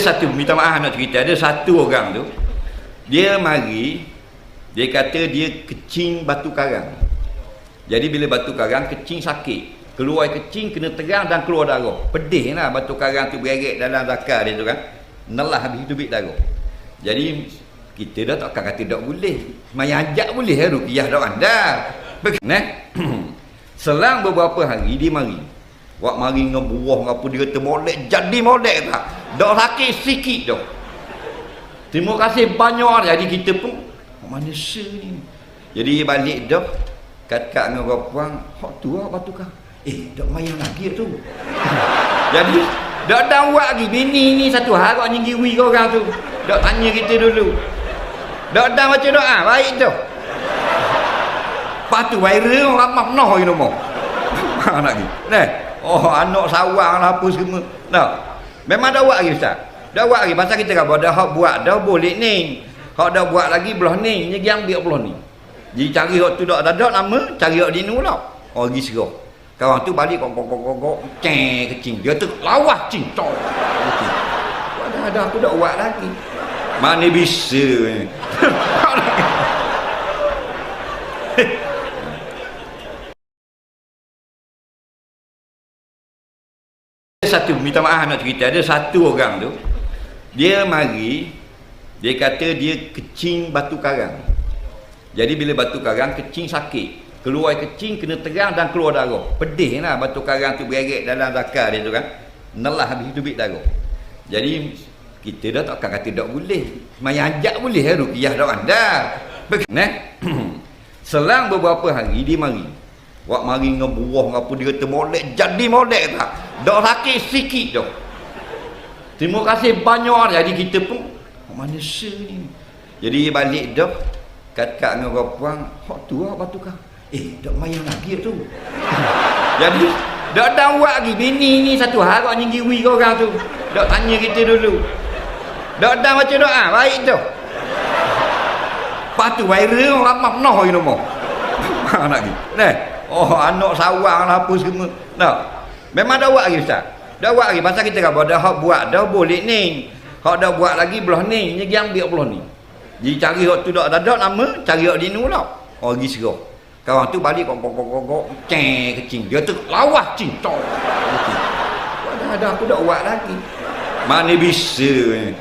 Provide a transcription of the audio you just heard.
satu, minta maaf nak cerita, ada satu orang tu, dia mari, dia kata dia kecing batu karang. Jadi bila batu karang kecing sakit, keluar kecing kena terang dan keluar darah. Pedih lah batu karang tu bereret dalam zakar dia tu kan, nelah habis hidup darah. Jadi kita dah takkan kata tak boleh, semayang ajak boleh lah ruqyah dah anda. Selang beberapa hari dia mari, wak mari ngebuah apa, dia kata molek, jadi molek tak, dah sakit sikit dah. Terima kasih banyak. Jadi kita pun manusia ni. Jadi balik dah, kat dengan orang puang, hak tu lah batu kan. Tak mayang lagi tu. Jadi dak buat lagi. Bini ni satu harap nyinggiwi ke orang tu. Dak tanya kita dulu. Dak baca doa, baik tu. Lepas tu viral orang ramah noh you know. Anak ni. Anak sawang lah apa semua. Nah. Memang dak buat lagi ustaz. Dak buat lagi pasal kita kata dah hak buat dah boleh ni. Hak dah buat lagi belah ni, nyegi ambil belah ni. Jadi cari hak tu dak ada nama, cari hak dia ni pula. Pergi serah. Kawan tu balik kok kecing. Dia tu lawah cing. Ada aku dak buat lagi. Mana bisa ni. Satu, minta maaf nak cerita, ada satu orang tu, dia mari, dia kata dia kecing batu karang. Jadi bila batu karang kecing sakit, keluar kecing kena terang dan keluar darah. Pedih lah batu karang tu bereret dalam zakar dia tu kan, nelah habis hidup darah. Jadi kita dah takkan kata tak boleh, semayang ajak boleh lah ruqyah dah anda. Selang beberapa hari dia mari, wak mari ngebuah apa, dia kata molek, jadi molek tak, dah sakit sikit dah. Terima kasih banyak. Jadi kita pun manusia ni. Jadi balik dah, kat dengan orang puang, hak tu lah batu kan. Tak mayang lagi tu. Jadi dak buat lagi. Bini ni satu harap nyinggiwi ke orang tu. Dak tanya kita dulu. Dak baca doa, baik tu. Lepas tu viral orang ramah noh you know. Anak ni. Anak sawang lah apa semua. Nah. Memang dah buat lagi ustaz. Dah buat lagi pasal kita kata dah hak buat dah boleh ni. Hak dah buat lagi belah ni, nyegi ambil belah ni. Jadi cari hak tu dak ada nama, cari hak dia ni pula. Pergi serah. Kawan tu balik kok kecing. Dia tu lawah cing. Ada aku dak buat lagi. Mana bisa ni.